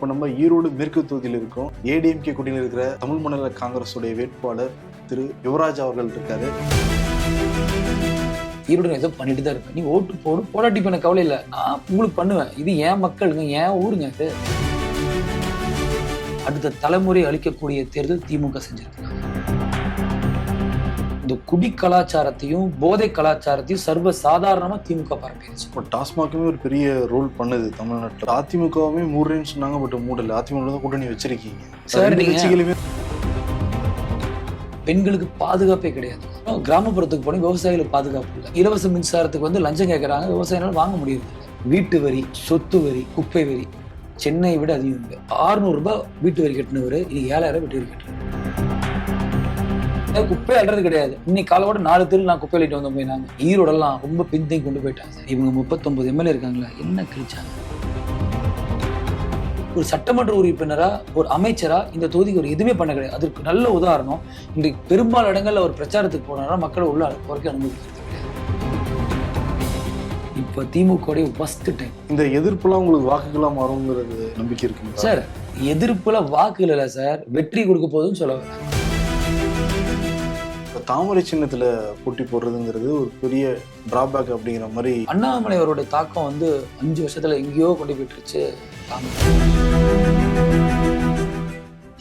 இப்போ நம்ம ஈரோடு மேற்கு தொகுதியில் இருக்கோம். ஏடிஎம்கே கூட்டணியில் இருக்கிற தமிழ் மாநில காங்கிரஸுடைய வேட்பாளர் திரு யுவராஜ் அவர்கள் இருக்காரு. ஈரோடு ஏதோ பண்ணிட்டு தான் இருப்பேன். நீ ஓட்டு போடாட்டி பண்ண கவலை இல்லை, நான் உங்களுக்கு பண்ணுவேன். இது ஏன் மக்களுங்க, ஏன் ஊருங்க. இது அடுத்த தலைமுறை அளிக்கக்கூடிய தேர்தல் திமுக செஞ்சிருக்காங்க. இந்த குடி கலாச்சாரத்தையும் போதை கலாச்சாரத்தையும் சர்வ சாதாரணமா திமுக பரப்பிடுச்சு. இப்போ டாஸ்மாகுமே ஒரு பெரிய ரோல் பண்ணுது தமிழ்நாட்டில். அதிமுகவுமே மூடுறேன்னு சொன்னாங்க, பட் மூடல. அதிமுக தான் கூட்டணி வச்சிருக்கீங்க சார். கட்சிகளுமே பெண்களுக்கு பாதுகாப்பே கிடையாது. கிராமப்புறத்துக்கு போன விவசாயிகளுக்கு பாதுகாப்பு இல்லை. இலவச மின்சாரத்துக்கு வந்து லஞ்சம் கேட்கறாங்க, விவசாயினால வாங்க முடியுது. வீட்டு வரி, சொத்து வரி, குப்பை வரி சென்னை விட அதிகம் இல்லை. 600 ரூபாய் வீட்டு வரி கட்டினவர் இது 7000 வீட்டு வரி கட்டுறாரு. குப்பை அல்றது கிடையாது. இன்னைக்கு காலோட 4 தெரு நான் குப்பை அள்ளிட்டு வந்து போயினாங்க. ஈரோடெல்லாம் ரொம்ப பின்தங்கி கொண்டு போயிட்டாங்க சார். இவங்க 39 எம்எல்ஏ இருக்காங்களா, என்ன கிழிச்சாங்க. ஒரு சட்டமன்ற உறுப்பினரா, ஒரு அமைச்சரா இந்த தொகுதிக்கு ஒரு எதுவுமே பண்ண கிடையாது. அதற்கு நல்ல உதாரணம், இன்றைக்கு பெரும்பாலான இடங்கள்ல ஒரு பிரச்சாரத்துக்கு போனாரா மக்களை உள்ள போறதுக்கு அனுமதிக்கிறது கிடையாது. இப்ப திமுக ஃபர்ஸ்ட் டைம் இந்த எதிர்ப்புலாம் உங்களுக்கு வாக்குகளா மாறுங்கிறது நம்பிக்கை இருக்குங்க சார். எதிர்ப்புல வாக்குகள் இல்ல சார், வெற்றி கொடுக்க போதுன்னு சொல்ல வரேன். தாமரை சின்னத்துல போட்டி போடுறதுங்கிறது ஒரு பெரிய டிராபேக் அப்படிங்கிற மாதிரி. அண்ணாமலை அவருடைய தாக்கம் வந்து 5 வருஷத்துல எங்கேயோ கொண்டு போயிட்டுருச்சு.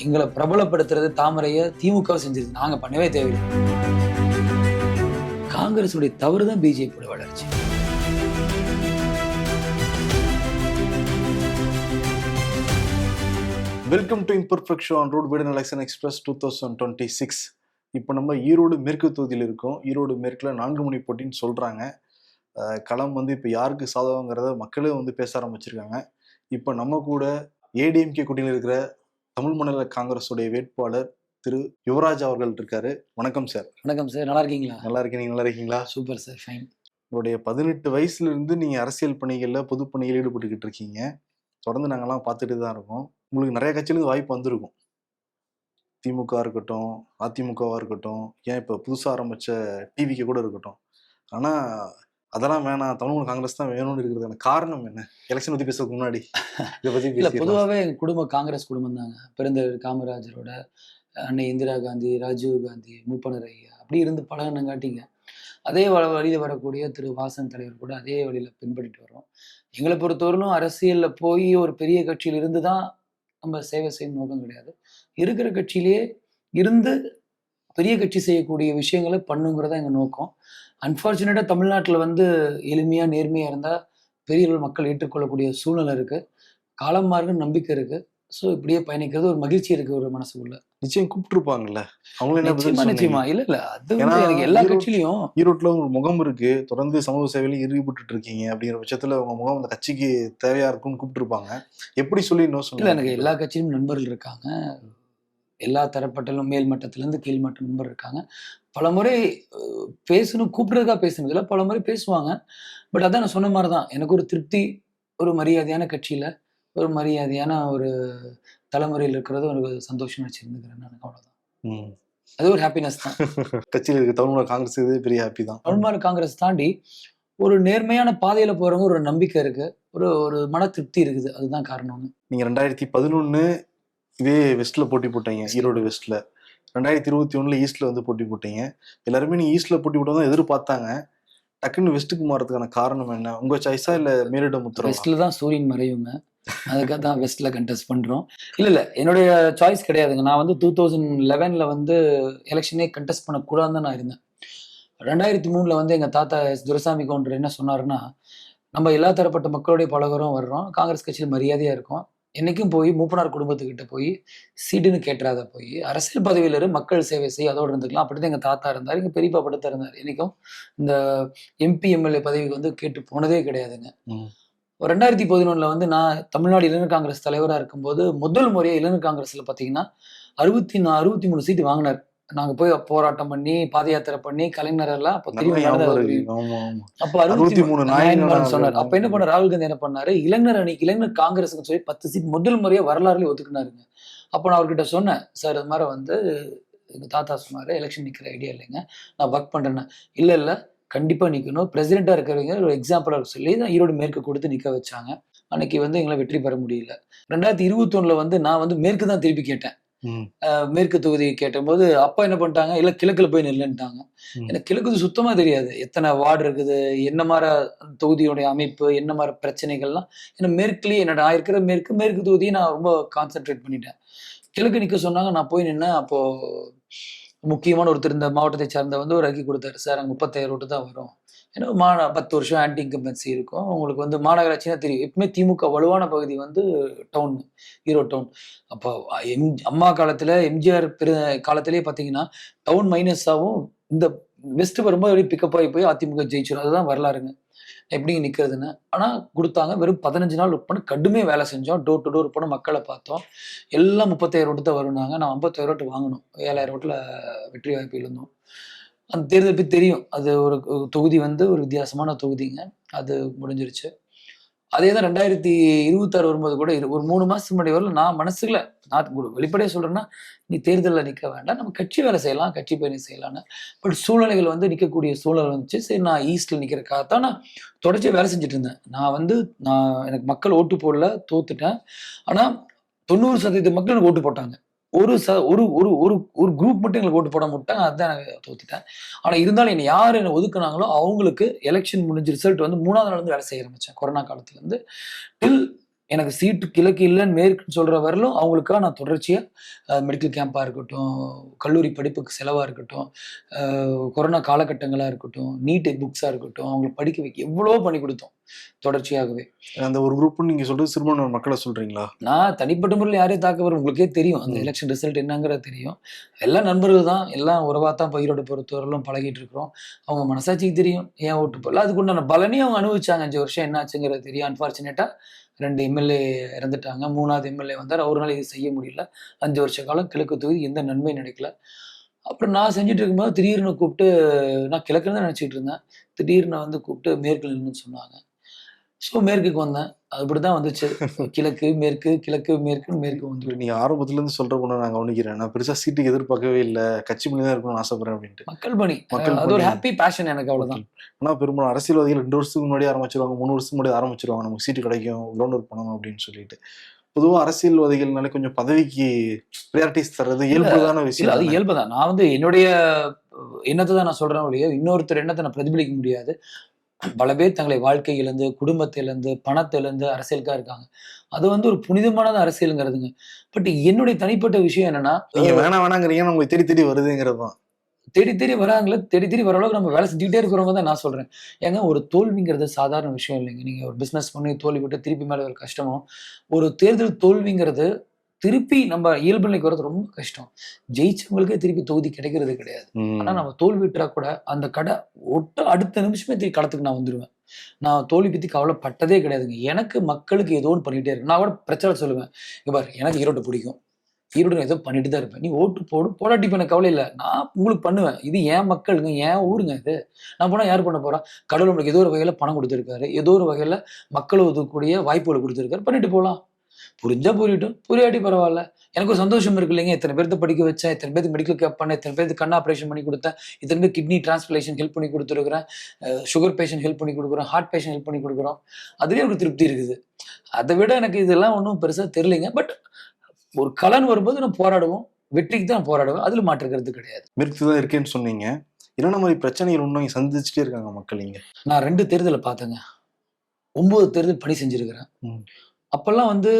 எங்களை பிரபலப்படுத்துறது தாமரைய திமுக செஞ்சிருக்கு, நாங்க பண்ணவே தேவையில்லை. காங்கிரஸ் உடைய தவறுதான் பிஜேபியோட வளர்ச்சி. Welcome to imperfect show on road Biden election express 2026. இப்போ நம்ம ஈரோடு மேற்கு தொகுதியில் இருக்கோம். ஈரோடு மேற்கில் 4 முனை போட்டின்னு சொல்கிறாங்க. களம் வந்து இப்போ யாருக்கு சாதகங்கிறத மக்களே வந்து பேச ஆரம்பிச்சிருக்காங்க. இப்போ நம்ம கூட ஏடிஎம்கே கூட்டணியில் இருக்கிற தமிழ் மாநில காங்கிரஸுடைய வேட்பாளர் திரு யுவராஜ் அவர்கள் இருக்காரு. வணக்கம் சார். வணக்கம் சார், நல்லா இருக்கீங்களா? நல்லா இருக்கேன், நீங்கள் நல்லா இருக்கீங்களா? Super sir, fine. உங்களுடைய 18 வயசுலேருந்து நீங்கள் அரசியல் பணிகளில் பொது பணிகள் ஈடுபட்டுக்கிட்டு இருக்கீங்க. தொடர்ந்து நாங்கள்லாம் பார்த்துட்டு தான் இருக்கோம். உங்களுக்கு நிறைய கட்சியிலேருந்து வாய்ப்பு வந்திருக்கும். திமுக இருக்கட்டும், அதிமுகவா இருக்கட்டும், ஏன் இப்போ புதுசாக ஆரம்பிச்ச டிவிக்கு கூட இருக்கட்டும். ஆனால் அதெல்லாம் வேணாம், தமிழ் காங்கிரஸ் தான் வேணும்னு இருக்கிறதுக்கான காரணம் என்ன? எலெக்ஷன் பற்றி பேசுறதுக்கு முன்னாடி இதை பற்றி இல்லை, பொதுவாகவே எங்கள் குடும்பம் காங்கிரஸ் குடும்பம் தாங்க. பெருந்தலைவர் காமராஜரோட, அன்னை இந்திரா காந்தி, ராஜீவ் காந்தி, மூப்பனர் ஐயா அப்படி இருந்து பழகினங்காட்டிங்க அதே வழியில் வரக்கூடிய திரு வாசன் தலைவர் கூட அதே வழியில் பின்பற்றிட்டு வரோம். எங்களை பொறுத்தவரையிலும் அரசியலில் போய் ஒரு பெரிய கட்சியில் இருந்து தான் நம்ம சேவை செய்யும் நோக்கம் கிடையாது. இருக்கிற கட்சியிலேயே இருந்து பெரிய கட்சி செய்யக்கூடிய விஷயங்களை பண்ணுங்கிறதா எங்கள் நோக்கம். அன்ஃபார்ச்சுனேட்டாக தமிழ்நாட்டில் வந்து எளிமையாக நேர்மையாக இருந்தால் பெரியவர்கள் மக்கள் ஏற்றுக்கொள்ளக்கூடிய சூழ்நிலை இருக்குது. காலம் மாறுன்னு நம்பிக்கை இருக்குது. ஸோ இப்படியே பயணிக்கிறது ஒரு மகிழ்ச்சி இருக்குது ஒரு மனசுக்குள்ள. நிச்சயம் கூப்பிட்டுருப்பாங்கல்ல அவங்கள? நிச்சயமா இல்லை இல்லை, அது எனக்கு எல்லா கட்சியிலையும். ஈரோட்டில் ஒரு முகம் இருக்கு, தொடர்ந்து சமூக சேவையிலும் ஈடுபட்டு இருக்கீங்க. அப்படிங்கிற பட்சத்தில் உங்க முகம் அந்த கட்சிக்கு தேவையா இருக்கும்னு கூப்பிட்டுருப்பாங்க. எப்படி சொல்லி இன்னும் இல்லை, சொல்ல? எனக்கு எல்லா கட்சியிலும் நண்பர்கள் இருக்காங்க. எல்லா தரப்பட்டிலும் மேல் மட்டத்திலேருந்து கீழ் மட்ட நண்பர் இருக்காங்க. பல முறை பேசணும், கூப்பிடுறதுக்காக பேசணும் இல்லை, பல முறை பேசுவாங்க. பட் அதான் நான் சொன்ன மாதிரி தான், எனக்கு ஒரு திருப்தி, ஒரு மரியாதையான கட்சியில் ஒரு மரியாதையான ஒரு தலைமுறையில் இருக்கிறது ஒரு சந்தோஷம் வச்சிருந்துக்கிறேன் நான். அவ்வளோதான், அது ஒரு ஹாப்பினஸ் தான். கட்சியில் இருக்க தமிழ்நாடு காங்கிரஸ் இது பெரிய ஹாப்பி தான். தமிழ்நாடு காங்கிரஸ் தாண்டி ஒரு நேர்மையான பாதையில போறவங்க ஒரு நம்பிக்கை இருக்கு, ஒரு மன திருப்தி இருக்குது. அதுதான் காரணம். நீங்க 2011 இதே வெஸ்ட்ல போட்டி போட்டீங்க, ஈரோடு வெஸ்ட்ல. 2021 ஈஸ்ட்ல வந்து போட்டி போட்டீங்க. எல்லாருமே நீங்க ஈஸ்ட்ல போட்டி போட்டதான் எதிர்பார்த்தாங்க. டக்குன்னு வெஸ்ட்டுக்கு மாறதுக்கான காரணம் என்ன? உங்க சாய்ஸா இல்ல மேலிடம் உத்தரவா? வெஸ்ட்ல தான் சூரியன் மறைவுங்க, அதுக்காக தான் வெஸ்ட்ல கண்டெஸ்ட் பண்றோம். இல்ல என்னுடைய சாய்ஸ் கிடையாதுங்க. நான் வந்து 2011 வந்து எலெக்ஷனே கண்டெஸ்ட் பண்ணக்கூடாதுன்னு தான் நான் இருந்தேன். 2003 வந்து எங்க தாத்தா துரைசாமி கவுண்டர் என்ன சொன்னாருன்னா, நம்ம எல்லா தரப்பட்ட மக்களுடைய பழகுறோம், வர்றோம், காங்கிரஸ் கட்சியில் மரியாதையா இருக்கும், என்னைக்கும் போய் மூப்பனார் குடும்பத்துக்கிட்ட போய் சீட்டுன்னு கேட்டுறாத, போய் அரசியல் பதவியில் இரு, மக்கள் சேவை செய்ய, அதோடு இருந்துக்கலாம். அப்படிதான் எங்க தாத்தா இருந்தார், எங்க பெரியப்பா படுத்தா இருந்தார். என்னைக்கும் இந்த எம்பி எம்எல்ஏ பதவிக்கு வந்து கேட்டு போனதே கிடையாதுங்க. 2011 வந்து நான் தமிழ்நாடு இளைஞர் காங்கிரஸ் தலைவராக இருக்கும்போது முதல் முறையாக இளைஞர் காங்கிரஸ்ல பார்த்தீங்கன்னா 63 சீட்டு வாங்கினார். நாங்க போய் போராட்டம் பண்ணி பாத யாத்திரை பண்ணி கலைஞர் எல்லாம் அப்ப அப்ப 63 சொன்னார். அப்ப என்ன பண்ண ராகுல் காந்தி என்ன பண்ணாரு, இளைஞர் அணி இளைஞர் காங்கிரஸ்க்கு சொல்லி 10 சீட் முதல் முறையா வரலாறுல ஒத்துக்கினாருங்க. அப்ப நான் அவர்கிட்ட சொன்னேன், சார் இது மாதிரி வந்து எங்க தாத்தா சொன்னாரு, எலெக்ஷன் நிக்கிற ஐடியா இல்லைங்க, நான் ஒர்க் பண்றேன்னு. இல்ல கண்டிப்பா நிக்கணும், பிரசிடென்டா இருக்கிறவங்க ஒரு எக்ஸாம்பிளா சொல்லி தான் ஈரோடு மேற்கு கொடுத்து நிக்க வச்சாங்க. அன்னைக்கு வந்து எங்களை வெற்றி பெற முடியல. 2021 வந்து நான் வந்து மேற்கு தான் திருப்பி கேட்டேன். ம். மேற்கு தொகுதி கேட்டபோது அப்பா என்ன பண்ணிட்டாங்க, இல்ல கிழக்குல போய் நில்லுன்ட்டாங்க. ம். எனக்கு கிழக்கு சுத்தமா தெரியாது. எத்தனை வார்டு இருக்குது, என்ன மாரி தொகுதியோடைய அமைப்பு, என்ன மாரி பிரச்சனைகள்லாம். ஏன்னா மேற்குலயே நான் இருக்கிற மேற்கு தொகுதியை நான் ரொம்ப கான்சன்ட்ரேட் பண்ணிட்டேன். கிழக்கு நிக்க சொன்னாங்க. நான் போய் நின்னேன். அப்போ முக்கியமான ஒருத்தர் இந்த மாவட்டத்தை சார்ந்த வந்து ஒரு அறிக்கை குடுத்தாரு. சார் அங்க 35 ஓட்டு தான் வரும். ஏன்னா 10 வருஷம் ஆன்டி இன்கம்பன்சி இருக்கும். உங்களுக்கு வந்து மாநகராட்சினா தெரியும். எப்பவுமே திமுக வலுவான பகுதி வந்து டவுன், ஈரோடு டவுன். அப்போ அம்மா காலத்துல, எம்ஜிஆர் காலத்திலேயே பார்த்தீங்கன்னா, டவுன் மைனஸாவும் இந்த வெஸ்ட் வரும்போது அப்படியே பிக்கப் ஆகி போய் அதிமுக ஜெயிச்சிரும். அதுதான் வரலாறுங்க. எப்படிங்க நிக்கிறதுன்னு. ஆனா குடுத்தாங்க. வெறும் 15 நாள் ஒர்க் பண்ணி கடுமையா வேலை செஞ்சோம். டோர் டு டோர் போனோம். மக்கள பார்த்தோம். எல்லாம் 37 ஓட்டு தான் வரும்னாங்க. நான் 57 ஓட்டு வாங்கணும். 7000 ஓட்டுல வெற்றி வாய்ப்பு இழந்தோம். அந்த தேர்தல் பத்தி தெரியும். அது ஒரு தொகுதி வந்து ஒரு வித்தியாசமான தொகுதிங்க. அது முடிஞ்சிருச்சு. அதே தான் 2026 வரும்போது கூட ஒரு 3 மாசத்துக்கு முன்னாடி வரல நான் மனசுக்குள்ள நான் வெளிப்படையா சொல்றேன்னா, "நீ தேர்தல்ல நிக்க வேண்டாம். நம்ம கட்சி வேலை செய்யலாம். கட்சி பயணம் செய்யலான்னு." பட் சூழ்நிலைகள் வந்து நிக்கக்கூடிய சூழல் வந்துச்சு. சரி நான் ஈஸ்ட்ல நிக்கிறதுக்காக தான் நான் தொடர்ச்சியா வேலை செஞ்சுட்டு இருந்தேன். எனக்கு மக்கள் ஓட்டு போடல, தோத்துட்டேன். ஆனா 90% மக்கள் எனக்கு ஓட்டு போட்டாங்க. ஒரு ச ஒரு ஒரு ஒரு ஒரு குரூப் மட்டும் எங்களுக்கு ஓட்டு போடாம விட்டாங்க. அதான் நான் தோத்துட்டேன். ஆனா இருந்தாலும் யார் என்ன ஒதுக்குனாங்களோ, அவங்களுக்கு எலக்ஷன் முடிஞ்சு ரிசல்ட் வந்து 3வது நாள் வந்து வேலை செய்ய ஆரம்பிச்சேன். கொரோனா காலத்துலருந்து. டில் எனக்கு சீட்டு கிழக்கு இல்லன்னு மேற்குன்னு சொல்ற வரலும், அவங்களுக்காக நான் தொடர்ச்சியா மெடிக்கல் கேம்பா இருக்கட்டும், கல்லூரி படிப்புக்கு செலவா இருக்கட்டும், கொரோனா காலகட்டங்களா இருக்கட்டும், நீட் புக்ஸா இருக்கட்டும், அவங்கள படிக்க வைக்க எவ்வளவோ பண்ணி குடுத்தோம். தொடர்ச்சியாகவே. அந்த ஒரு குரூப்னு நீங்க சொல்றது சிறுபான்மையினர் மக்கள சொல்றீங்களா? நான் தனிப்பட்ட முறையில யாரையும் தாக்க விரும்பல. உங்களுக்கே தெரியும். அந்த எலக்ஷன் ரிசல்ட் என்னங்கிறது தெரியும். எல்லாம் நண்பர்கள் தான். எல்லாம் உறவா தான் ஈரோட பொறுத்தவரையிலும் பழகிட்டு இருக்கிறோம். அவங்க மனசாட்சிக்கு தெரியும். ஏன் ஓட்டு போடல. அதுக்கு உண்டான பலனையும் அவங்க அனுபவிச்சாங்க. 5 வருஷம் என்ன ஆச்சுங்கிறது தெரியும். அன்பார்ச்சுனேட்டா 2 எம்எல்ஏ இறந்துட்டாங்க. 3வது எம்எல்ஏ வந்தார். அவருனால இது செய்ய முடியல. 5 வருஷ காலம் கிழக்கு தொகுதி எந்த நன்மையும் நடக்கல. அப்புறம் நான் செஞ்சுட்டு இருக்கும்போது திடீர்னு கூப்பிட்டு நான் கிழக்குன்னு தான் நினைச்சுட்டு இருந்தேன். திடீர்னு வந்து கூப்பிட்டு மேற்குல நில்லுன்னு சொன்னாங்க. ஸோ மேற்குக்கு வந்தேன். அப்படிதான் வந்துச்சு. கிழக்கு, மேற்கு, கிழக்கு, மேற்குன்னு மேற்கு வந்துரும். நீங்க ஆரம்பத்துல இருந்து சொல்ற பொண்ண நான் கவனிக்கிறேன். நான் பெருசா சீட்டுக்கு எதிர்பார்க்கவே இல்ல. கட்சி பண்ணி தான் இருக்கணும்னு ஆசைப்படுறேன் அப்படின்ட்டு. மக்கள் பணி. மக்கள் அது ஒரு பணி. ஹேப்பி பேஷன் எனக்கு அவ்வளவுதான். ஆனா பெரும்பாலும் அரசியல்வாதிகள் 2 வருஷத்துக்கு முன்னாடி ஆரம்பிச்சிருவாங்க, 3 வருஷத்துக்கு முன்னாடி ஆரம்பிச்சிருவாங்க. நமக்கு சீட்டு கிடைக்கும், கிரவுண்ட் ஒர்க் பண்ணணும் அப்படின்னு சொல்லிட்டு. பொதுவா அரசியல்வாதிகள்னாலே கொஞ்சம் பதவிக்கு பிரியாரிட்டிஸ் தர்றது இயல்புதான இல்ல விஷயம் அது தானே. இயல்புதான். நான் வந்து என்னுடைய எண்ணத்த தான் நான் சொல்றேன் ஒழிய, இன்னொருத்தர் எண்ணத்த நான் பிரதிபலிக்க முடியாது. பல பேர் தங்களை வாழ்க்கை இழந்து, குடும்பத்தை இழந்து, பணத்தை இழந்து அரசியலுக்கா இருக்காங்க. அது வந்து ஒரு புனிதமானது அரசியல்ங்கிறதுங்க. பட் என்னுடைய தனிப்பட்ட விஷயம் என்னன்னா, நீங்க வேணாங்கிறீங்க, உங்களுக்கு தேடி தேடி வருதுங்கிறது தான். தேடி தேடி வராங்கல்ல, தேடி தேடி வர அளவுக்கு நம்ம வேலை செஞ்சுக்கிட்டே இருக்கிறவங்க தான் நான் சொல்றேன். ஏங்க ஒரு தோல்விங்கிறது சாதாரண விஷயம் இல்லைங்க. நீங்க ஒரு பிசினஸ் பண்ணி தோல்வி விட்டு திருப்பி மேல வர கஷ்டமோ, ஒரு தேர்தல் தோல்விங்கிறது திருப்பி நம்ம இயல்பு நிலைக்கு வர்றது ரொம்ப கஷ்டம். ஜெயிச்சவங்களுக்கே திருப்பி தொகுதி கிடைக்கிறது கிடையாது. ஆனா நம்ம தோல்வியுற்றா கூட அந்த அடுத்த நிமிஷமே திருப்பி களத்துக்கு நான் வந்துருவேன். நான் தோல்வி பத்தி கவலைப்பட்டதே கிடையாதுங்க. எனக்கு மக்களுக்கு ஏதோ ஒண்ணு பண்ணிட்டே இருக்கேன். நான் கூட பிரச்சாரம் சொல்லுவேன். இங்க பாரு எனக்கு ஈரோட்ட பிடிக்கும். ஈரோடு ஏதோ பண்ணிட்டு தான் இருப்பேன். நீ ஓட்டு போடு, போடாட்டி இப்ப எனக்கு கவலை இல்ல. நான் உங்களுக்கு பண்ணுவேன். இது என் மக்களுங்க, என் ஊருங்க இது. நான் போனா யார் பண்ண போறா? கடவுள் நம்மளுக்கு ஏதோ ஒரு வகையில பணம் குடுத்திருக்காரு. ஏதோ ஒரு வகையில மக்கள் ஒதுக்கக்கூடிய வாய்ப்புகள குடுத்திருக்காரு. பண்ணிட்டு போலாம். புரிஞ்சா புரியட்டும். புரியாட்டி பரவால்ல. எனக்கு ஒரு சந்தோஷம் இருக்கு இல்லைங்க. இத்தன பேர்த்த படிக்க வச்சேன். இத்தன பேருக்கு மெடிக்கல் கேம்ப் பண்ணேன். இத்தன பேருக்கு கண் ஆப்பரேஷன் பண்ணி குடுத்தேன். இத்தன பேருக்கு கிட்னி டிரான்ஸ்பிளேஷன் ஹெல்ப் பண்ணி குடுத்துருக்கிறேன். சுகர் பேஷண்ட் ஹெல்ப் பண்ணி குடுக்குறோம். ஹார்ட் பேஷண்ட் ஹெல்ப் பண்ணி குடுக்குறோம். அதுலயே ஒரு திருப்தி இருக்குது. அத விட எனக்கு இதெல்லாம் ஒண்ணும் பெருசா தெரியலைங்க. பட் ஒரு களம்னு வரும்போது நம்ம போராடுவோம். வெற்றிக்கு தான் போராடுவேன். அதுல மாற்று கருத்து கிடையாது. மிருத்து தான் இருக்கேன்னு சொன்னீங்க. என்னென்ன மாதிரி பிரச்சனைகள் இன்னும் சந்திச்சுட்டே இருக்காங்க மக்கள் இங்க? நான் 2 தேர்தல பார்த்தேங்க. 9 தேர்தல் பணி செஞ்சிருக்கிறேன். அப்பல்லாம் வந்து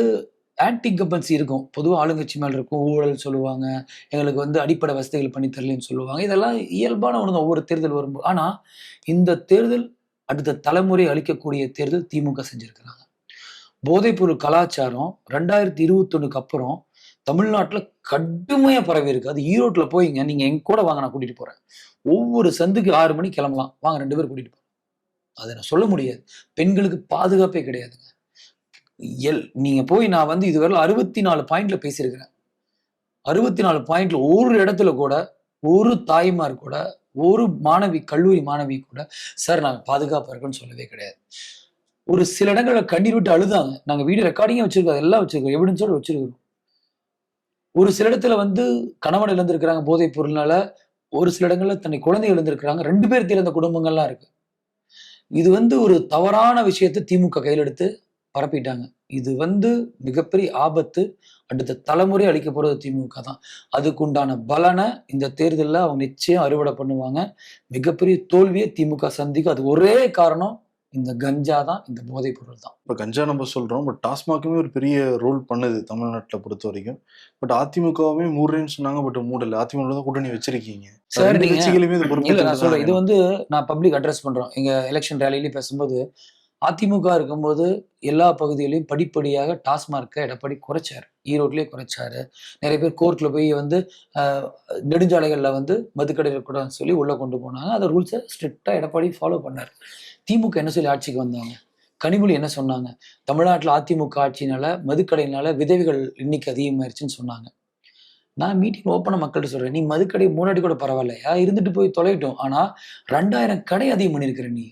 ஆன்டி இன்கம்பன்சி இருக்கும். பொதுவா ஆளுங்கட்சி மேல இருக்கும். ஊழல் சொல்லுவாங்க. எங்களுக்கு வந்து அடிப்படை வசதிகள் பண்ணி தரலன்னு சொல்லுவாங்க. இதெல்லாம் இயல்பான ஒண்ணுங்க ஒவ்வொரு தேர்தல் வரும்போது. ஆனா, இந்த தேர்தல் அடுத்த தலைமுறை அளிக்கக்கூடிய தேர்தல் திமுக செஞ்சிருக்கிறாங்க. போதைப்பொருள் கலாச்சாரம் 2021க்கு அப்புறம் தமிழ்நாட்டுல கடுமையா பரவி இருக்கு. அது ஈரோட்ல போய்ங்க நீங்க எங்க கூட வாங்க நான் கூட்டிட்டு போறேன். ஒவ்வொரு சந்துக்கு 6 மணிக்கு கிளம்பலாம். வாங்க 2 பேரும் கூட்டிட்டு போறோம். அத நான் சொல்ல முடியாது. பெண்களுக்கு பாதுகாப்பே கிடையாதுங்க. நீங்க போய் நான் வந்து இதுவரை 64 பாயிண்ட்ல பேசியிருக்கிறேன். 64 பாயிண்ட்ல ஒரு இடத்துல கூட, ஒரு தாய்மார் கூட, ஒரு கல்லூரி மாணவி கூட, சார் நாங்க பாதுகாப்பா இருக்கோம்னு சொல்லவே கிடையாது. ஒரு சில இடங்கள்ல கண்ணீர் விட்டு அழுதாங்க. நாங்க வீடியோ ரெக்கார்டிங்கே வச்சிருக்கோம். எல்லாம் வச்சிருக்கோம். எவிடன்ஸோட வச்சிருக்கிறோம். ஒரு சில இடத்துல வந்து கணவன் இழந்திருக்கிறாங்க போதைப் பொருள்னால. ஒரு சில இடங்கள்ல தன்னை குழந்தை இழந்திருக்கிறாங்க. 2 பேர் இறந்த குடும்பங்கள்லாம் இருக்கு. இது வந்து ஒரு தவறான விஷயத்த திமுக கையில எடுத்து பரப்பிட்டாங்க. இது மிகப்பெரிய ஆபத்து. அடுத்த தலைமுறை அளிக்க போறது திமுக தான். அதுக்குண்டான பலனை இந்த தேர்தல்ல அவங்க நிச்சயம் அறுவடை பண்ணுவாங்க. மிகப்பெரிய தோல்வியை திமுக சந்திக்கும். அது ஒரே காரணம் இந்த கஞ்சா தான், இந்த போதைப் பொருள் தான். இப்ப கஞ்சா நம்ம சொல்றோம். பட் டாஸ்மாக்குமே ஒரு பெரிய ரோல் பண்ணுது தமிழ்நாட்டுல பொறுத்தவரைக்கும். பட் அதிமுகவுமே மூடுறேன்னு சொன்னாங்க. பட் மூடல. அதிமுக தான் கூட்டணி வச்சிருக்கீங்க. சார் 2 நீங்க கட்சிகளுமே இது இல்ல பொறுப்பேற்று நான் தான் சொல்றேன். இது வேணும். நான் பப்ளிக் அட்ரஸ் பண்றோம். எங்க எலெக்ஷன் ரேலிலயும் பேசும்போது, அதிமுக இருக்கும்போது எல்லா பகுதியிலயும் படிப்படியாக டாஸ்மார்க்க எடப்பாடி குறைச்சாரு. ஈரோட்லயே குறைச்சாரு. நிறைய பேர் கோர்ட்ல போய் அ நெடுஞ்சாலைகள்ல மதுக்கடை இருக்கக்கூடாதுன்னு சொல்லி உள்ள கொண்டு போனாங்க. அந்த ரூல்ஸ ஸ்ட்ரிக்ட்டா எடப்பாடி ஃபாலோ பண்ணாரு. திமுக என்ன சொல்லி ஆட்சிக்கு வந்தாங்க? கனிமொழி என்ன சொன்னாங்க? தமிழ்நாட்டுல அதிமுக ஆட்சியினால, மதுக்கடையினால விதவைகள் எண்ணிக்கை அதிகமாயிருச்சுன்னு சொன்னாங்க. நான் மீட்டிங் ஓப்பனா மக்கள்ட்ட சொல்றேன். நீ மதுக்கடை மூடாட்டி கூட பரவாயில்லையா? இருந்துட்டு போய் தொலையட்டும். ஆனா 2000 கடை அதிகம் பண்ணியிருக்கிற நீ.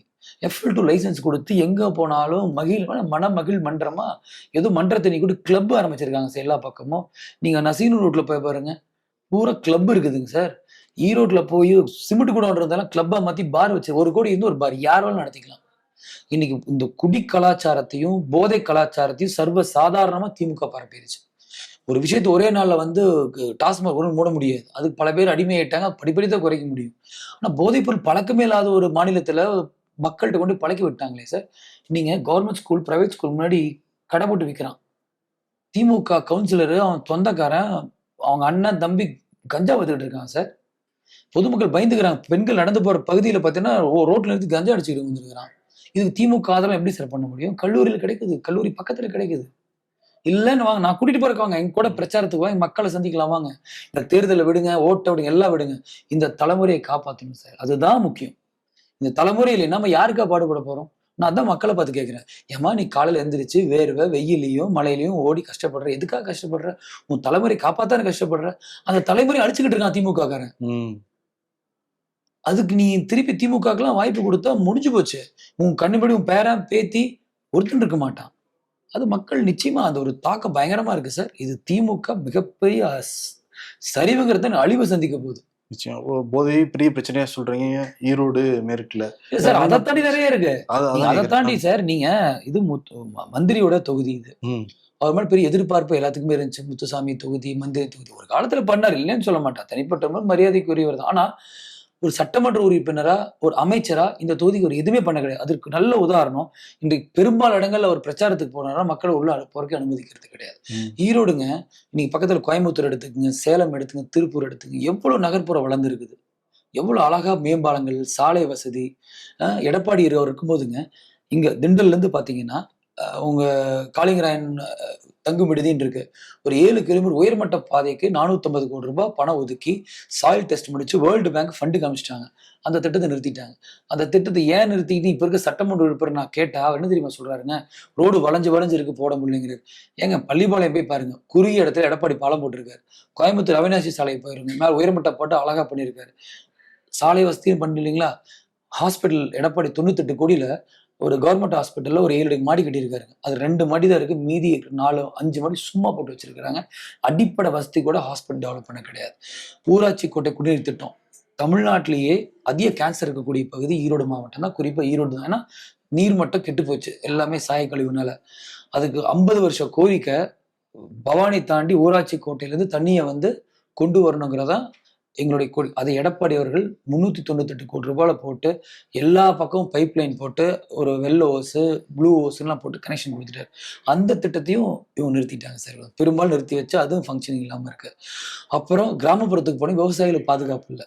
FL2 லைசென்ஸ் குடுத்து எங்க போனாலும் மனமகிழ் மன்றமா, ஏதோ மன்றத்த நீ கூட கிளப் ஆரம்பிச்சிருக்காங்க சார் எல்லா பக்கமும். நீங்க நசீனூர் ரோட்ல போய் பாருங்க. பூரா கிளப் இருக்குதுங்க சார். ஈரோட்ல போய் சிமெண்ட் குடோன் இருந்தாலும் கிளப்பா மாத்தி பார் வச்சு 1 கோடி இருந்து ஒரு பார் யார் வேணாலும் நடத்திக்கலாம். இன்னைக்கு இந்த குடி கலாச்சாரத்தையும், போதை கலாச்சாரத்தையும் சர்வ சாதாரணமா திமுக பரப்பிருச்சு. ஒரு விஷயத்த ஒரே நாள்ல டாஸ்மாக் கூட மூட முடியாது. அதுக்கு பல பேர் அடிமையாயிட்டாங்க. படிப்படி தான் குறைக்க முடியும். ஆனா போதைப்பொருள் பழக்கமே இல்லாத ஒரு மாநிலத்துல மக்கள்ட்ட கொண்டு பழக்கி விட்டாங்களே சார். நீங்க கவர்மெண்ட் ஸ்கூல், பிரைவேட் ஸ்கூல் முன்னாடி கடை போட்டு விக்கிறான். திமுக கவுன்சிலரு, அவன் சொந்தக்காரன், அவங்க அண்ணன், தம்பி கஞ்சா வித்துக்கிட்டு இருக்கான் சார். பொதுமக்கள் பயந்துக்கிறாங்க. பெண்கள் நடந்து போற பகுதியில பார்த்தீங்கன்னா, ரோட்ல நிறுத்தி கஞ்சா அடிச்சுக்கிட்டு வந்துருக்கிறான். இதுக்கு திமுக ஆதரவு எப்படி சார் பண்ண முடியும்? கல்லூரியில கிடைக்குது. கல்லூரி பக்கத்துல கிடைக்குது. இல்லன்னு வாங்க. நான் கூட்டிட்டு போறதுக்கு வாங்க. எங்க கூட பிரச்சாரத்துக்கு வாங்க. மக்களை சந்திக்கலாம் வாங்க. இந்த தேர்தல விடுங்க, ஓட்ட விடுங்க, எல்லாம் விடுங்க. இந்த தலைமுறையை காப்பாத்தணும் சார். அதுதான் முக்கியம். இந்த தலைமுறையில நம்ம யாருக்கா பாடுபட போறோம்? நான் அதான் மக்களை பார்த்து கேட்கிறேன். ஏம்மா நீ காலையில எந்திரிச்சு வேர்வை, வெயில்லயும், மழையிலயும் ஓடி கஷ்டப்படுற. எதுக்காக கஷ்டப்படுற? உன் தலைமுறை காப்பாத்தானே கஷ்டப்படுற. அந்த தலைமுறையை அழிச்சுக்கிட்டு இருக்கான் திமுக காரன். ம். அதுக்கு நீ திருப்பி திமுகக்குலாம் வாய்ப்பு கொடுத்தா முடிஞ்சு போச்சு. உன் கண்ணுபடி உன் பேரன், பேத்தி ஒருத்தன் இருக்க மாட்டான். அது மக்கள் நிச்சயமா அந்த ஒரு தாக்கம் பயங்கரமா இருக்கு சார். இது திமுக மிகப்பெரிய சரிவுங்கிறத அழிவு சந்திக்க போகுது. நிச்சயம். போதையே பெரிய பிரச்சனையா சொல்றீங்க ஈரோடு மேற்குல. இல்ல சார், அதை தாண்டி நிறைய இருக்கு. அதான் நீங்க அதை தாண்டி கேக்குறேன். சார், நீங்க இது மந்திரியோட தொகுதி இது. ம். அவர் மேல பெரிய எதிர்பார்ப்பு எல்லாத்துக்குமே இருந்துச்சு. முத்துசாமி தொகுதி, மந்திரி தொகுதி. ஒரு காலத்துல பண்ணாரு, இல்லைன்னு சொல்ல மாட்டான். தனிப்பட்ட மரியாதைக்குரியவர் தான். ஆனா ஒரு சட்டமன்ற உறுப்பினரா, ஒரு அமைச்சரா இந்த தொகுதிக்கு ஒரு எதுவுமே பண்ண கிடையாது. அதற்கு நல்ல உதாரணம், இன்றைக்கு பெரும்பாலான இடங்கள்ல அவர் பிரச்சாரத்துக்கு போனாரா மக்களை உள்ள போறதுக்கு அனுமதிக்கிறது கிடையாது. ம். ஈரோடுங்க, இன்னைக்கு பக்கத்துல கோயம்புத்தூர் எடுத்துக்கங்க, சேலம் எடுத்துங்க, திருப்பூர் எடுத்துங்க, எவ்வளவு நகர்ப்புறம் வளர்ந்துருக்குது. எவ்வளவு அழகா மேம்பாலங்கள், சாலை வசதி. எடப்பாடி அவர் இருக்கும்போதுங்க, இங்க திண்டல்ல இருந்து பாத்தீங்கன்னா, உங்க காளிங்கராயன் தங்கும் விடுதின்னு இருக்கு. ஒரு 7 கிலோமீட்டர் உயர்மட்ட பாதைக்கு 450 கோடி ரூபாய் பணம் ஒதுக்கி சாயில் டெஸ்ட் முடிச்சு வேர்ல்டு பேங்க் ஃபண்டுக்கு அனுப்பிச்சிட்டாங்க. அந்த திட்டத்தை நிறுத்திட்டாங்க. அந்த திட்டத்தை ஏன் நிறுத்திட்டு இப்ப இருக்க சட்டமன்ற உறுப்பினர் நான் கேட்டா அவர் என்ன தெரியுமா சொல்றாருங்க? ரோடு வளைஞ்சு வளைஞ்சு இருக்கு, போட முடியலைங்கிறாரு. ஏங்க பள்ளிப்பாளையம் போய் பாருங்க. குறுகிய இடத்துல எடப்பாடி பாலம் போட்டிருக்காரு. கோயம்புத்தூர் அவினாசி சாலை போயிருங்க. மேல உயர்மட்ட போட்டு அழகா பண்ணியிருக்காரு. சாலை வசதியும் பண்ணலைங்களா? ஹாஸ்பிட்டல் எடப்பாடி 98 கோடியில ஒரு கவர்மெண்ட் ஹாஸ்பிட்டல்ல ஒரு 7 மாடி கட்டியிருக்காருங்க. அது 2 மாடி தான் இருக்கு. மீதி 4, 5 மாடி சும்மா போட்டு வச்சிருக்காங்க. அடிப்படை வசதி கூட ஹாஸ்பிட்டல் டெவலப் பண்ண கிடையாது. ஊராட்சி கோட்டை குடிநீர் திட்டம். தமிழ்நாட்டிலேயே அதிக கேன்சர் இருக்கக்கூடிய பகுதி ஈரோடு மாவட்டம் தான். குறிப்பா ஈரோடு தான். ஏன்னா நீர்மட்டம் கெட்டு போச்சு. எல்லாமே சாயக்கழிவுனால. அதுக்கு 50 வருஷ கோரிக்கை. பவானி தாண்டி ஊராட்சி கோட்டையிலிருந்து தண்ணிய கொண்டு வரணுங்கிறதா எங்களுடைய கோரி. அதை எடப்பாடி அவர்கள் 398 கோடி ரூபாயில போட்டு எல்லா பக்கமும் பைப் லைன் போட்டு ஒரு வெள்ள ஓஸு, ப்ளூ ஓஸ்லாம் போட்டு கனெக்ஷன் கொடுத்துட்டாரு. அந்த திட்டத்தையும் இவங்க நிறுத்திட்டாங்க சார். பெரும்பாலும் நிறுத்தி வச்சு அதுவும் ஃபங்க்ஷனிங் இல்லாம இருக்கு. அப்புறம் கிராமப்புறத்துக்கு போனா விவசாயிகளுக்கு பாதுகாப்பு இல்ல.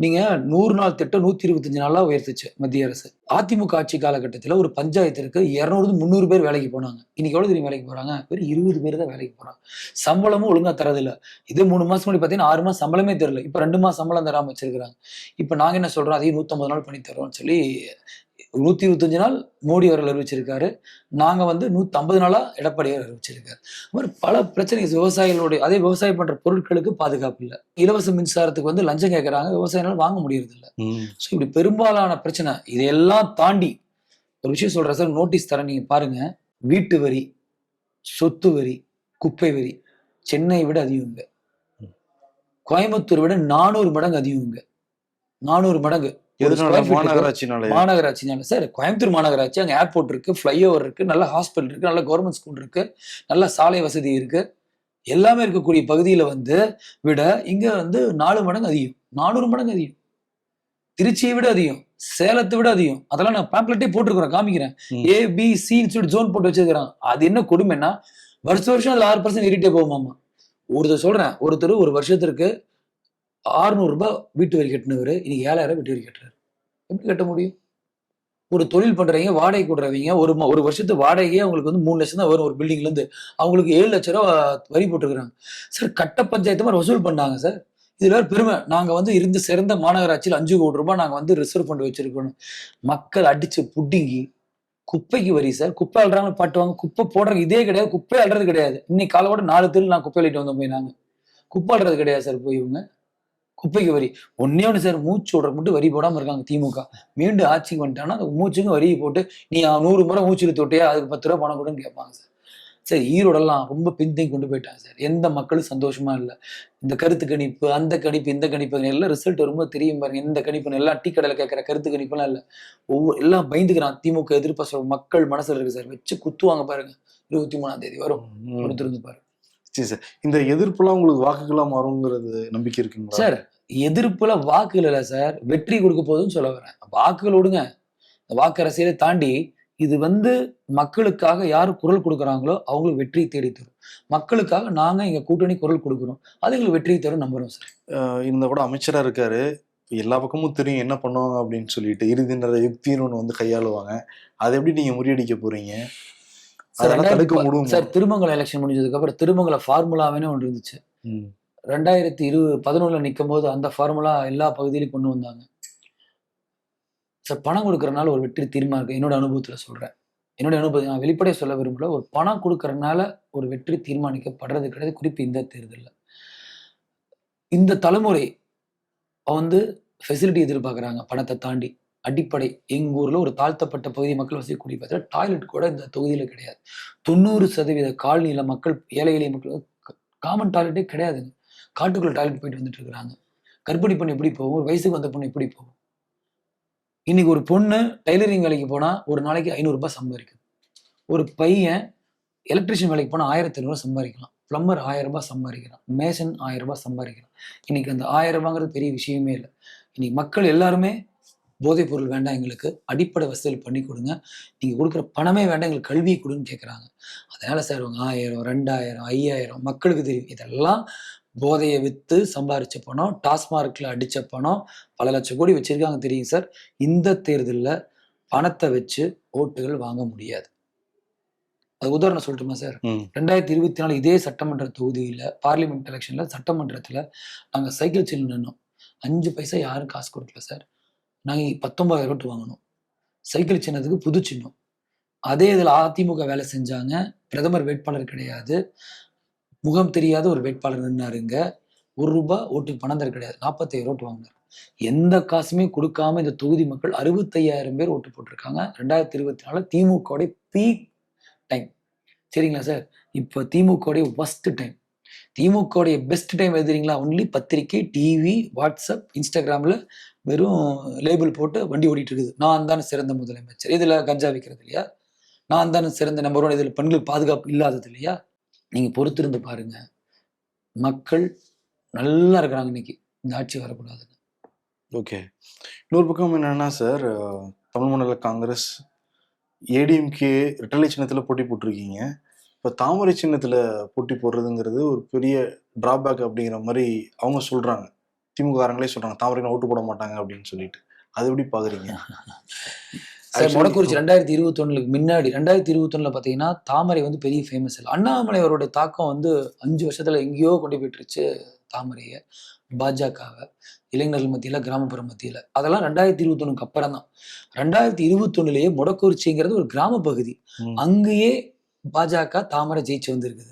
நீங்க 100 நாள் திட்டம் 125 நாளா உயர்த்துச்சு மத்திய அரசு. அதிமுக ஆட்சி காலகட்டத்துல ஒரு பஞ்சாயத்திற்கு 200 300 பேர் வேலைக்கு போனாங்க. இன்னைக்கு எவ்வளவு தெரியும் வேலைக்கு போறாங்க? வெறும் 20 பேர் தான் வேலைக்கு போறாங்க. சம்பளமும் ஒழுங்கா தரதில்ல. இதே 3 மாசம் முன்னாடி பாத்தீங்கன்னா 6 மாசம் சம்பளமே தெரியல. இப்ப 2 மாசம் சம்பளம் தராம வச்சிருக்காங்க. இப்ப நாங்க என்ன சொல்றோம்? அதையும் 150 நாள் பண்ணி தரோம்னு சொல்லி 125 நாள் மோடி அவர்கள் அறிவிச்சிருக்காரு. நாங்க 150 நாளா எடப்பாடி அவர் அறிவிச்சிருக்காரு. இந்த மாதிரி பல பிரச்சனை விவசாயிகளுடைய. அதே விவசாயம் பண்ற பொருட்களுக்கு பாதுகாப்பு இல்ல. இலவச மின்சாரத்துக்கு லஞ்சம் கேட்கறாங்க. விவசாயிகளால வாங்க முடியறது இல்ல. சோ இப்படி பெரும்பாலான பிரச்சனை. இதையெல்லாம் தாண்டி ஒரு விஷயம் சொல்றேன் சார், நோட்டீஸ் தரேன், நீங்க பாருங்க. வீட்டு வரி, சொத்து வரி, குப்பை வரி சென்னை விட அதிகங்க. கோயம்புத்தூர் விட 400 மடங்கு அதிகங்க. 400 மடங்கு. ஒரு எதனால? ஸ்கொயர் ஃபீட்டுக்கு மாநகராட்சினாலயா? மாநகராட்சினால சார். கோயம்புத்தூர் மாநகராட்சி, அங்க ஏர்போர்ட் இருக்கு, ஃப்ளைஓவர் இருக்கு, நல்ல ஹாஸ்பிட்டல் இருக்கு, நல்ல கவர்மெண்ட் ஸ்கூல் இருக்கு, நல்ல சாலை வசதி இருக்கு. எல்லாமே இருக்கக்கூடிய பகுதியில வந்து விட இங்க வந்து 4 மடங்கு அதிகம், 400 மடங்கு அதிகம், திருச்சியை விட அதிகம், சேலத்தை விட அதிகம். அதெல்லாம் நான் பேம்ப்ளெட்டே போட்டிருக்கிறேன், காமிக்கிறேன். ம். ABC சொல்லி ஜோன் போட்டு வச்சிருக்கிறாங்க. அது என்ன கொடுமைன்னா வருஷம் அதுல 6% ஏறிட்டே போகுமாமா. ஒருத்தர் ஒரு வருஷத்திற்கு 600 ரூபாய் வீட்டு வரி கட்டினவரு இன்னைக்கு 7000 வீட்டு வரி கட்டுறாரு. எப்படி கட்ட முடியும்? ஒரு தொழில் பண்றவங்க, வாடகை கொடுறவங்க, ஒரு வருஷத்து வாடகையே அவங்களுக்கு வந்து 3 லட்சம் தான் வரும் ஒரு பில்டிங்ல இருந்து. அவங்களுக்கு 7 லட்சம் ரூபா வரி போட்டுருக்காங்க சார். கட்ட பஞ்சாயத்து மாதிரி வசூல் பண்ணாங்க சார். இதுல வேற பெருமை, நாங்க வந்து இருந்து சிறந்த மாநகராட்சியில் 5 கோடி ரூபாய் நாங்க வந்து ரிசர்வ் ஃபண்ட் வச்சிருக்கோம். மக்கள் அடிச்சு புடுங்கி குப்பைக்கு வரி சார். குப்பை அள்ளுறாங்க பாட்டுவாங்க, குப்பை போடுறது இதே கிடையாது, குப்பை அள்ளுறது கிடையாது. இன்னைக்கு காலோட 4 தெரு நான் குப்பை அள்ளிட்டு வந்தோம் போய். நாங்க குப்பை அள்ளுறது கிடையாது சார். போய் இவங்க குப்பைக்கு வரி. ஒன்னே ஒண்ணு சார், மூச்சு விடுறதுக்கு மட்டும் வரி போடாம இருக்காங்க திமுக. மீண்டும் ஆட்சிக்கு வந்துட்டாங்கன்னா அந்த மூச்சுக்கும் வரியை போட்டு, நீ 100 முறை மூச்சு இழுத்து விட்டியா, அதுக்கு 10 ரூபா பணம் கொடுன்னு கேட்பாங்க சார். சார் ஈரோடெல்லாம் ரொம்ப பின்தங்கி கொண்டு போயிட்டாங்க சார். எந்த மக்களும் சந்தோஷமா இல்லை. இந்த கருத்து கணிப்பு, அந்த கணிப்பு, இந்த கணிப்பு எல்லாம் ரிசல்ட் வரும்போது தெரியும் பாருங்க. இந்த கணிப்பு எல்லாம் டீ கடையில் கேட்கிற கருத்து கணிப்புலாம் இல்லை. எல்லாம் பயந்துக்கிறான். திமுக எதிர்ப்பா சொல்ற மக்கள் மனசுல இருக்கு சார். வச்சு குத்துவாங்க பாருங்க. 23ஆம் தேதி வரும், பொறுத்திருந்து பாருங்க. சரி சார், இந்த எதிர்ப்புலாம் உங்களுக்கு வாக்குகளா மாறுங்கிறது நம்பிக்கை இருக்குங்களா சார்? எதிர்ப்புல வாக்குகள் இல்ல சார், வெற்றி கொடுக்க போகுதுன்னு சொல்ல வரேன். வாக்குகள் விடுங்க, வாக்கு அரசியலை தாண்டி இது வந்து மக்களுக்காக யாரு குரல் கொடுக்குறாங்களோ அவங்களுக்கு வெற்றி தேடி தரும். மக்களுக்காக நாங்க எங்க கூட்டணி குரல் கொடுக்குறோம், அது எங்களுக்கு வெற்றி தரும் நம்புறோம் சார். இந்த கூட அமைச்சரா இருக்காரு, எல்லா பக்கமும் தெரியும் என்ன பண்ணுவாங்க அப்படின்னு சொல்லிட்டு இறுதி நேர யுக்தின்னு ஒண்ணு வந்து கையாளுவாங்க. அதை எப்படி நீங்க முறியடிக்க போறீங்க? அதெல்லாம் தடுக்க முடியும் சார்? திருமங்கலம் எலெக்ஷன் முடிஞ்சதுக்கு அப்புறம் திருமங்கல ஃபார்முலாவே ஒன்று இருந்துச்சு. 2011 நிற்கும் போது அந்த ஃபார்முலா எல்லா பகுதியிலும் கொண்டு வந்தாங்க சார். பணம் கொடுக்கறதுனால ஒரு வெற்றி தீர்மானம் இருக்கு. என்னோட அனுபவத்துல சொல்றேன், என்னோட அனுபவம் நான் வெளிப்படையா சொல்ல விரும்பல. ஒரு பணம் கொடுக்கறதுனால ஒரு வெற்றி தீர்மானிக்கப்படுறது கிடையாது, குறிப்பு இந்த தேர்தலில். இந்த தலைமுறை வந்து ஃபெசிலிட்டி எதிர்பார்க்குறாங்க பணத்தை தாண்டி. அடிப்படை எங்க ஊர்ல ஒரு தாழ்த்தப்பட்ட பகுதி மக்கள் வசிக்கக்கூடிய பார்த்தா டாய்லெட் கூட இந்த தொகுதியில கிடையாது. 90% காலனியில மக்கள், ஏழை எளிய மக்கள் காமன் டாய்லெட்டே கிடையாதுங்க. காட்டுக்குள்ள டாய்லெட் போயிட்டு வந்துட்டு இருக்கிறாங்க. கர்ப்பிணி பொண்ணு எப்படி போகும்? ஒரு வயசுக்கு வந்த பொண்ணு எப்படி போகும்? இன்னைக்கு ஒரு பொண்ணு டைலரிங் வேலைக்கு போனா ஒரு நாளைக்கு 500 ரூபாய் சம்பாதிக்குது. ஒரு பையன் எலக்ட்ரிஷியன் வேலைக்கு போனா 1500 சம்பாதிக்கலாம். பிளம்பர் 1000 ரூபாய் சம்பாதிக்கிறான். மேசன் 1000 ரூபாய் சம்பாதிக்கிறான். இன்னைக்கு அந்த 1000 ரூபாங்கிறது பெரிய விஷயமே இல்லை. இன்னைக்கு மக்கள் எல்லாருமே போதைப் பொருள் வேண்டாம், எங்களுக்கு அடிப்படை வசதிகள் பண்ணி கொடுங்க, நீங்க கொடுக்குற பணமே வேண்டாம், எங்களுக்கு கல்வியை கொடுன்னு கேட்குறாங்க. அதனால சார் அவங்க 1000, 2000, 5000 மக்களுக்கு தெரியும். இதெல்லாம் போதையை வித்து சம்பாரிச்ச பணம், டாஸ்மார்க்ல அடிச்ச பணம், பல லட்சம் கோடி வச்சிருக்காங்க தெரியும் சார். இந்த தேர்தலில் பணத்தை வச்சு ஓட்டுகள் வாங்க முடியாது. அது உதாரணம் சொல்லட்டுமா சார்? 2024 இதே சட்டமன்ற தொகுதியில பார்லிமெண்ட் எலெக்ஷன்ல சட்டமன்றத்துல நாங்க சைக்கிள் சின்னம் நின்னோம். 5 பைசா யாரும் காசு கொடுக்கல சார். நாங்க 19,000 ஓட்டு வாங்கணும். சைக்கிள் சின்னத்துக்கு புது சின்னம். அதே இதுல அதிமுக வேலை செஞ்சாங்க. பிரதமர் வேட்பாளர் கிடையாது, முகம் தெரியாத ஒரு வேட்பாளர் நின்னாருங்க. 1 ரூபாய் ஓட்டுக்கு பணம் தர கிடையாது. 47 ஓட்டு வாங்கினார். எந்த காசுமே கொடுக்காம இந்த தொகுதி மக்கள் 65,000 பேர் ஓட்டு போட்டிருக்காங்க. 2024 திமுக பீக் டைம். சரிங்களா சார்? இப்போ திமுக வர்ஸ்ட் டைம். திமுக பெஸ்ட் டைம் எழுதுறீங்களா? ஒன்லி பத்திரிகை, டிவி, வாட்ஸ்அப், இன்ஸ்டாகிராம்ல வெறும் லேபிள் போட்டு வண்டி ஓடிட்டு இருக்குது. நான் தானே சிறந்த முதலமைச்சர், இதுல கஞ்சா விற்கிறது இல்லையா? நான் தானே சிறந்த நம்பர் 1, இதுல பெண்கள் பாதுகாப்பு இல்லாதது இல்லையா? நீங்க பொறுத்திருந்து பாருங்க, மக்கள் நல்லா இருக்கிறாங்க. இன்னைக்கு இந்த ஆட்சி வரக்கூடாதுன்னு. ஓகே, இன்னொரு பக்கம் என்னன்னா சார், தமிழ் மாநில காங்கிரஸ் ஏடிஎம்கே ரெட்டலை சின்னத்துல போட்டி போட்டிருக்கீங்க. இப்போ தாமரை சின்னத்துல போட்டி போடுறதுங்கிறது ஒரு பெரிய டிராபேக் அப்படிங்கிற மாதிரி அவங்க சொல்றாங்க. திமுக காரங்களே சொல்றாங்க தாமரைக்கு ஓட்டு போட மாட்டாங்க அப்படின்னு சொல்லிட்டு. அது எப்படி பாக்குறீங்க சார்? மொடக்குறிச்சி 2021 முன்னாடி 2021 பாத்தீங்கன்னா தாமரை வந்து பெரிய ஃபேமஸ் இல்லை. அண்ணாமலை அவருடைய தாக்கம் வந்து 5 வருஷத்துல எங்கேயோ கொண்டு போயிட்டுருச்சு தாமரையை, பாஜகவை, இளைஞர்கள் மத்தியில, கிராமப்புற மத்தியில. அதெல்லாம் 2021 அப்புறம் தான். 2021 மொடக்குறிச்சிங்கிறது ஒரு கிராம பகுதி. அங்கேயே பாஜக தாமரை ஜெயிச்சு வந்திருக்குது.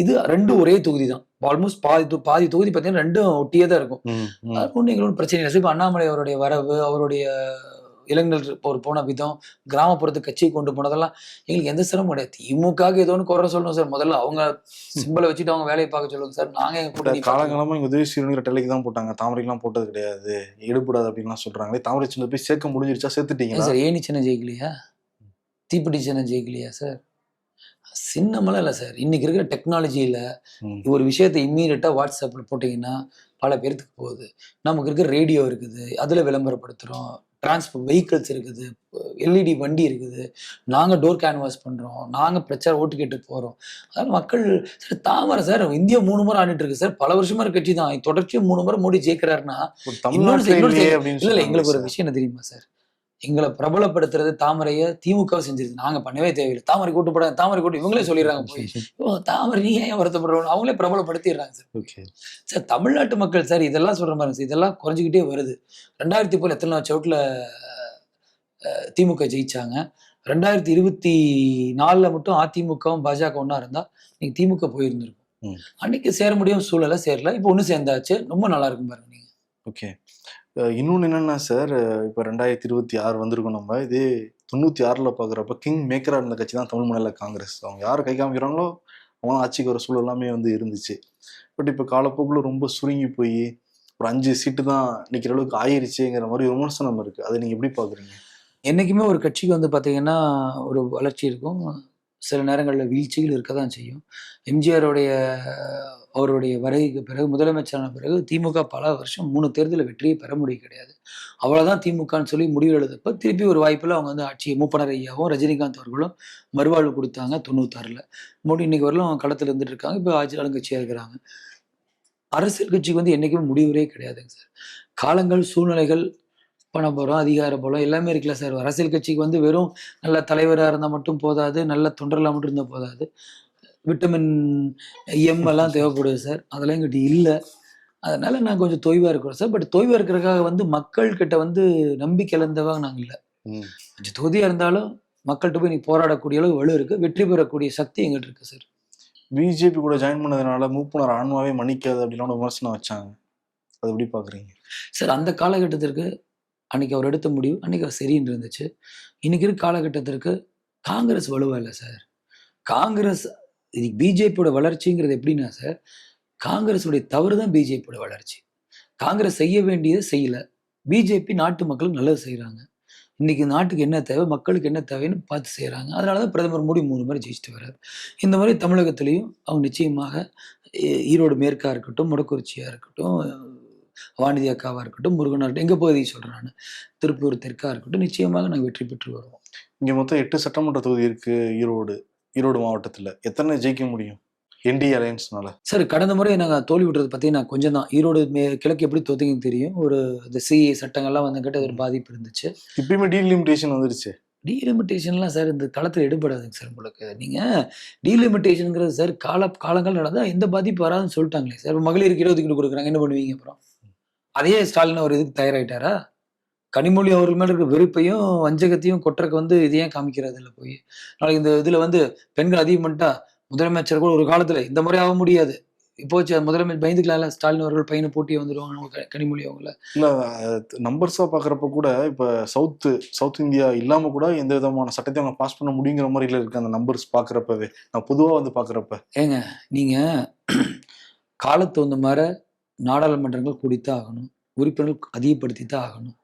இது 2 ஒரே தொகுதி தான். ஆல்மோஸ்ட் பாதி தொகுதி பார்த்தீங்கன்னா 2 ஒட்டியே தான் இருக்கும். ஒன்றும் எங்களோட பிரச்சனை இல்லை. இப்போ அண்ணாமலை அவருடைய வரவு, அவருடைய இளைஞர்கள் போன விதம், கிராமப்புறத்து கட்சியை கொண்டு போனதெல்லாம் எங்களுக்கு எந்த சிரமம் கிடையாது. திமுகவுக்கு ஏதோ ஒன்று குறை சொல்லணும் சார். முதல்ல அவங்க சிம்பிளை வச்சுட்டு அவங்க வேலையை பார்க்க சொல்லுங்க சார். நாங்க எங்க கூட்டணி காலங்காலமா இங்க உதவி செய்யணுங்கிற டெல்லிக்கு தான் போட்டாங்க, தாமரைக்கெல்லாம் போட்டது கிடையாது, எடுபடாது அப்படின்லாம் சொல்றாங்களே. தாமரை சின்ன போய் சேர்க்க முடிஞ்சிருச்சா? சேர்த்துட்டீங்களா சார்? ஏனி சின்ன ஜெயிக்கலையா? தீப்பெட்டி சின்ன ஜெயிக்கலையா சார்? சின்னமெல்லாம் இல்லை சார். இன்னைக்கு இருக்கிற டெக்னாலஜியில ஒரு விஷயத்தை இம்மீடியட்டா வாட்ஸ்அப்ல போட்டீங்கன்னா பல பேர்த்துக்கு போகுது. நமக்கு இருக்கிற ரேடியோ இருக்குது, அதுல விளம்பரப்படுத்துறோம். டிரான்ஸ்போர்ட் வெஹிக்கிள்ஸ் இருக்குது, எல்இடி வண்டி இருக்குது, நாங்க டோர் கேன்வாஸ் பண்றோம், நாங்க பிரச்சாரம் ஓட்டு கேட்டு போறோம். அதனால மக்கள் சார் தாமரை சார் இந்தியா 3 முறை ஆண்டுட்டு இருக்கு சார். பல வருஷமா இருக்க கட்சி தான். தொடர்ச்சியா 3 முறை மோடி ஜெயிக்கிறாருன்னா இல்ல எங்களுக்கு ஒரு விஷயம் என்ன தெரியுமா சார்? எங்களை பிரபலப்படுத்துறது தாமரையை திமுக செஞ்சிருக்கு. நாங்க பண்ணவே தேவையில்லை. தாமரை கூட்டு போட தாமரை கூட்டு இவங்களே சொல்லிடுறாங்க போய். தாமரை நீ ஏன் வருத்தப்படுறோம்? அவங்களே பிரபலப்படுத்திடுறாங்க சார். சார் தமிழ்நாட்டு மக்கள் சார் இதெல்லாம் சொல்ற மாதிரி சார், இதெல்லாம் குறைஞ்சிக்கிட்டே வருது. 2010 எத்தனை சவுட்ல திமுக ஜெயிச்சாங்க. 2024 மட்டும் அதிமுகவும் பாஜக ஒன்னா இருந்தா நீங்க திமுக போயிருந்திருக்கும். அன்னைக்கு சேர முடியும் சூழலை சேரல. இப்போ ஒண்ணு சேர்ந்தாச்சு. ரொம்ப நல்லா இருக்கும் பாருங்க நீங்க. ஓகே. இன்னொன்னு என்னன்னா சார், இப்போ 2026 வந்திருக்கோம். நம்ம இதே 96ல பாக்குறப்ப கிங் மேக்கரா இருந்த கட்சி தான் தமிழ் மாநில காங்கிரஸ். அவங்க யார் கை காமிக்கிறாங்களோ அவங்க ஆட்சிக்கு வர சூழல் எல்லாமே வந்து இருந்துச்சு. பட் இப்போ காலப்போக்குள்ள ரொம்ப சுருங்கி போய் ஒரு 5 சீட்டு தான் நிக்கிற அளவுக்கு ஆயிருச்சுங்கிற மாதிரி விமர்சனம் இருக்கு. அதை நீங்க எப்படி பாக்குறீங்க? என்னைக்குமே ஒரு கட்சிக்கு வந்து பாத்தீங்கன்னா ஒரு வளர்ச்சி இருக்கும், சில நேரங்களில் வீழ்ச்சிகள் இருக்க தான் செய்யும். எம்ஜிஆருடைய அவருடைய வருகைக்கு பிறகு முதலமைச்சரான பிறகு திமுக பல வருஷம் 3 தேர்தலில் வெற்றியை பெற முடிய கிடையாது. அவ்வளோதான் திமுகன்னு சொல்லி முடிவு எழுதப்போ திருப்பி ஒரு வாய்ப்பில் அவங்க வந்து ஆட்சியை மூப்பனர் ஐயாவும் ரஜினிகாந்த் அவர்களும் மறுவாழ்வு கொடுத்தாங்க 96ல். மோடி இன்னைக்கு வரலும் களத்தில் இருந்துட்டு இருக்காங்க. இப்போ ஆட்சி ஆளுங்கட்சியாக இருக்கிறாங்க. அரசியல் கட்சிக்கு வந்து என்றைக்குமே முடிவுரே கிடையாதுங்க சார். காலங்கள், சூழ்நிலைகள், பணபலம், அதிகார பலம் எல்லாமே இருக்குல்ல சார். அரசியல் கட்சிக்கு வந்து வெறும் நல்ல தலைவராக இருந்தால் மட்டும் போதாது, நல்ல தொண்டர்களாக மட்டும் இருந்தால் போதாது. விட்டமின் எம் எல்லாம் தேவைப்படுது சார். அதெல்லாம் எங்கிட்ட இல்லை. அதனால நான் கொஞ்சம் தொய்வாக இருக்கிறோம் சார். பட் தொய்வாக இருக்கிறதுக்காக வந்து மக்கள் கிட்ட வந்து நம்பிக்கை இழந்தவங்க நாங்கள் இல்லை. கொஞ்சம் தொகுதியாக இருந்தாலும் மக்கள்கிட்ட போய் நீ போராடக்கூடிய அளவு வலு இருக்கு, வெற்றி பெறக்கூடிய சக்தி எங்கிட்ட இருக்கு சார். பிஜேபி கூட ஜாயின் பண்ணதுனால மூப்பனர் ஆன்மாவே மன்னிக்காது அப்படின்னு விமர்சனம் வச்சாங்க. அது எப்படி பாக்குறீங்க சார்? அந்த காலகட்டத்திற்கு அன்னைக்கு அவர் எடுத்த முடிவு அன்னைக்கு அவர் சரின்னு இருந்துச்சு. இன்னைக்கு இருக்க காலகட்டத்திற்கு காங்கிரஸ் வலுவா இல்லை சார். காங்கிரஸ் இன்னைக்கு பிஜேபியோட வளர்ச்சிங்கிறது எப்படின்னா சார், காங்கிரஸுடைய தவறு தான் பிஜேபியோட வளர்ச்சி. காங்கிரஸ் செய்ய வேண்டியதை செய்யல, பிஜேபி நாட்டு மக்களுக்கு நல்லது செய்யறாங்க. இன்னைக்கு நாட்டுக்கு என்ன தேவை, மக்களுக்கு என்ன தேவைன்னு பார்த்து செய்யறாங்க. அதனாலதான் பிரதமர் மோடி 3 முறை ஜெயிச்சுட்டு வர்றாரு. இந்த மாதிரி தமிழகத்திலையும் அவங்க நிச்சயமாக ஈரோடு மேற்கா இருக்கட்டும், முடக்குறிச்சியா இருக்கட்டும், வானதி அக்காவா இருக்கட்டும், முருகனா இருக்கட்டும், எங்க பகுதியை சொல்றேன் நான், திருப்பூர் தெற்கா இருக்கட்டும், நிச்சயமாக நாங்கள் வெற்றி பெற்று வருவோம். இங்க மொத்தம் 8 சட்டமன்ற தொகுதி இருக்கு ஈரோடு மாவட்டத்துல. எத்தனை ஜெயிக்க முடியும் என்டிஏ அலையன்ஸ்னால? சார் கடந்த முறை நாங்கள் தோல்வி விடுறது பார்த்தீங்கன்னா கொஞ்சம் தான். ஈரோடு கிழக்கு எப்படி தோத்தீங்கன்னு தெரியும். ஒரு இந்த சிஏ சட்டங்கள்லாம் வந்துகிட்ட ஒரு பாதிப்பு இருந்துச்சு. இப்பயுமே டீலிமிட்டேஷன் வந்துருச்சு. டீலிமிட்டேஷன்லாம் சார் இந்த களத்தில் எடுபடாதுங்க சார். உங்களுக்கு நீங்கள் டீலிமிட்டேஷனுங்கிறது சார் காலங்கள் நடந்தால் எந்த பாதிப்பு வராதுன்னு சொல்லிட்டாங்களே சார். மகளிருக்கு 20 கொடுக்குறாங்க, என்ன பண்ணுவீங்க அப்புறம்? அதே ஸ்டாலின் ஒரு இதுக்கு தயாராகிட்டாரா? கனிமொழி அவர்கள் மேல இருக்க வெறுப்பையும் வஞ்சகத்தையும் கொட்டுறக்கு வந்து இது ஏன் காமிக்கிறது இல்லை போய்? நாளைக்கு இந்த இதுல வந்து பெண்கள் அதிகம் பண்ணிட்டா முதலமைச்சர் கூட ஒரு காலத்துல இந்த முறை ஆக முடியாது. இப்போ முதலமைச்சர் பயந்துக்கலாம்ல, ஸ்டாலின் அவர்கள் பையனை போட்டியை வந்துடுவாங்க கனிமொழி அவங்கள. இல்ல நம்பர்ஸா பாக்குறப்ப கூட இப்ப சவுத் இந்தியா இல்லாம கூட எந்த விதமான சட்டத்தையும் அவங்க பாஸ் பண்ண முடியுங்கிற மாதிரில இருக்கு அந்த நம்பர்ஸ் பாக்குறப்பவே. நான் பொதுவா வந்து பாக்குறப்ப ஏங்க நீங்க காலத்து வந்த மாதிரி நாடாளுமன்றங்கள் கூடித்தான் ஆகணும், உறுப்பினர்கள் அதிகப்படுத்தி தான் ஆகணும்.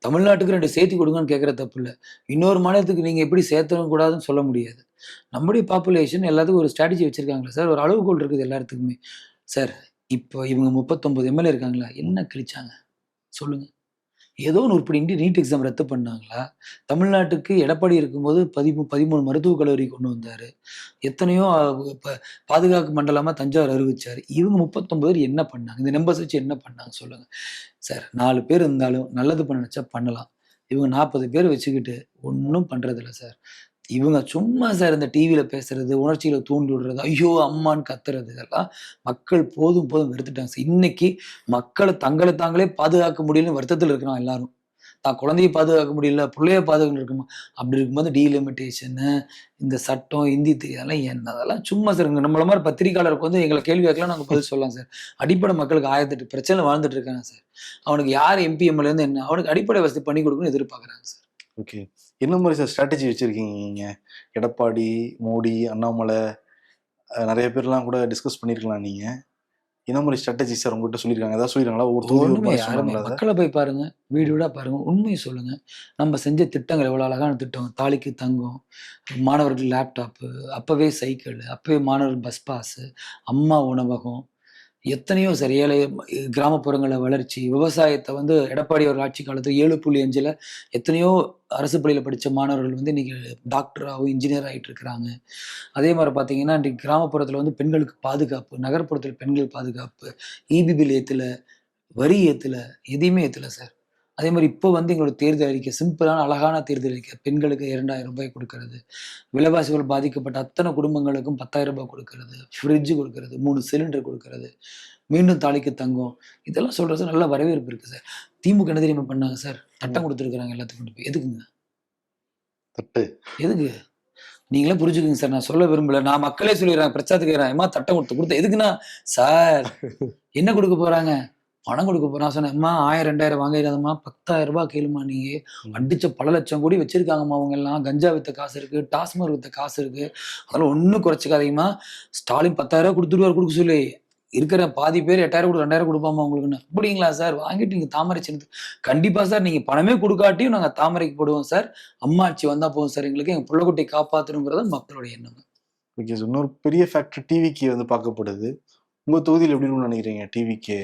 தமிழ்நாட்டுக்கு 2 சேர்த்து கொடுங்கன்னு கேட்குற தப்பு இல்லை. இன்னொரு மாநிலத்துக்கு நீங்கள் எப்படி சேர்த்தவும் கூடாதுன்னு சொல்ல முடியாது. நம்முடைய பாப்புலேஷன் எல்லாத்துக்கும் ஒரு ஸ்ட்ராட்டஜி வச்சுருக்காங்களா சார், ஒரு அளவுகோல் இருக்குது எல்லாத்துக்குமே சார். இப்போ இவங்க 39 எம்எல்ஏ இருக்காங்களா, என்ன கிழிச்சாங்க சொல்லுங்கள்? ஏதோ ஒரு உருப்படி நீட் எக்ஸாம் ரத்து பண்ணாங்களா? தமிழ்நாட்டுக்கு எடப்பாடி இருக்கும்போது 13 மருத்துவக் கல்லூரி கொண்டு வந்தார். எத்தனையோ இப்போ பாதுகாப்பு மண்டலமாக தஞ்சாவூர் அறிவிச்சார். இவங்க 39 பேர் என்ன பண்ணாங்க? இந்த நம்பர்ஸ் வச்சு என்ன பண்ணாங்க சொல்லுங்கள் சார்? 4 பேர் இருந்தாலும் நல்லது பண்ண நினச்சா பண்ணலாம். இவங்க 40 பேர் வச்சுக்கிட்டு ஒன்றும் பண்ணுறதில்ல சார். இவங்க சும்மா சார் இந்த டிவியில் பேசுறது, உணர்ச்சிகளை தூண்டி விடுறது, ஐயோ அம்மான்னு கத்துறது, இதெல்லாம் மக்கள் போதும் வெறுத்துட்டாங்க சார். இன்னைக்கு மக்களை தங்களை தாங்களே பாதுகாக்க முடியலன்னு வருத்தத்தில் இருக்கிறான் எல்லாரும். தான் குழந்தைய பாதுகாக்க முடியல, பிள்ளைய பாதுகாக்க இருக்குமா? அப்படி இருக்கும்போது டீலிமிட்டேஷனு, இந்த சட்டம், இந்தி தெரியாதெல்லாம் என்ன, அதெல்லாம் சும்மா சார். நம்மள மாதிரி பத்திரிகையாளருக்கு வந்து எங்களை கேள்வி கேட்கலாம், நாங்கள் பதில் சொல்லலாம் சார். அடிப்படை மக்களுக்கு 1008 பிரச்சனை வாழ்ந்துட்டு இருக்காங்க சார். அவனுக்கு யார் எம்பி எம்எல்ஏ என்ன, அவனுக்கு அடிப்படை வசதி பண்ணி கொடுக்கணும்னு எதிர்பார்க்குறாங்க சார். ஓகே. என்ன மாதிரி சார் ஸ்ட்ராட்டஜி வச்சிருக்கீங்க நீங்க? எடப்பாடி, மோடி, அண்ணாமலை நெறைய பேர்லாம் கூட டிஸ்கஸ் பண்ணியிருக்கலாம் நீங்க. என்ன மாதிரி ஸ்ட்ராட்டஜி சார் உங்ககிட்ட சொல்லியிருக்காங்க? ஏதாவது சொல்லியிருக்காங்களா? ஒரு தொகுதி ஒரு ஒண்ணுமே மாரி யாருமே சொன்னாங்களா அத? மக்கள போய் பாருங்க. வீடு வீடா பாருங்க. உண்மைய சொல்லுங்க. நம்ம செஞ்ச திட்டங்கள் எவ்வளோ அழகான திட்டம். தாலிக்கு தங்கம், மாணவர்கள் லேப்டாப்பு, அப்பவே சைக்கிள், அப்பவே மாணவர்கள் பஸ் பாஸு, அம்மா உணவகம். எத்தனையோ சார் ஏழை கிராமப்புறங்கள்ல வளர்ச்சி, விவசாயத்த வந்து எடப்பாடி அவர்கள் ஆட்சி காலத்துல 7.5ல எத்தனையோ அரசு பள்ளியில படிச்ச மாணவர்கள் வந்து இன்னைக்கு டாக்டராவும், இன்ஜினியர் ஆயிட்டு இருக்கிறாங்க. அதே மாரி பார்த்தீங்கன்னா, இன்றைக்கு கிராமப்புறத்துல வந்து பெண்களுக்கு பாதுகாப்பு, நகர்ப்புறத்துல பெண்கள் பாதுகாப்பு, ஈபி பில் ஏத்தல, வரி ஏத்தல, எதையுமே ஏத்தல சார். அதே மாரி இப்போ வந்து எங்களோட தேர்தல் அறிக்கை சிம்பிளான அழகான தேர்தல் அறிக்கை. பெண்களுக்கு ரூ. 2000 குடுக்கறது. விலைவாசிகள் பாதிக்கப்பட்ட அத்தன குடும்பங்களுக்கும் ரூ. 10,000 குடுக்கறது. ஃப்ரிட்ஜ் குடுக்கறது. 3 சிலிண்டர் குடுக்கறது. மீண்டும் தாலிக்கு தங்கம். இதெல்லாம் சொல்றது நல்ல வரவேற்பு இருக்கு சார். திமுக என்ன தெரியுமா பண்ணாங்க சார்? ம். சட்டம் குடுத்துருக்காங்க எல்லாத்துக்கும் கொண்டு போய். எதுக்குங்க? தட்டு. எதுக்கு? நீங்களே புரிஞ்சுக்கங்க சார். நான் சொல்ல விரும்பல. நான் மக்களே சொல்லிர்றாங்க. பிரச்சாரத்துக்கு ஏறுறாங்க. எம்மா சட்டம் குடுத்து எதுக்குன்னா, சார் என்ன குடுக்க போறாங்க? பணம் குடுக்க போறான். நான் சொன்னேன், "அம்மா 1000, 2000 வாங்கிடாதம்மா. ரூ. 10,000 கேளும்மா நீ. ம். அடிச்ச பல லட்சம் கோடி வச்சிருக்காங்கம்மா அவங்கலாம். கஞ்சா வித்த காசு இருக்கு. டாஸ்மாக் வித்த காசு இருக்கு. அதெல்லாம் ஒண்ணும் குறைச்சுக்காதீங்கம்மா. ஸ்டாலின் ரூ. 10,000 குடுத்துருவாரு குடுக்க சொல்லி. இருக்கிற பாதி பேர் 8,000 குடு 2,000 குடுப்பாம்மா உங்களுக்குன்னு." "அப்படிங்களா சார்? வாங்கிட்டு நீங்க தாமரை சின்னத்துக்கு." "கண்டிப்பா சார். நீங்க பணமே குடுக்காட்டியும் நாங்க தாமரைக்கு போடுவோம் சார். அம்மா ஆட்சி வந்தா போதும் சார் எங்களுக்கு. எங்க புள்ள குட்டிய காப்பாத்தணுங்கிறது மக்களுடைய எண்ணம்." Okay sir. இன்னொரு பெரிய ஃபேக்டர் டிவிகே வந்து பார்க்கப்படுது. உங்க தொகுதியில எப்படி இருக்கும்னு நினைக்கிறீங்க டிவிகே?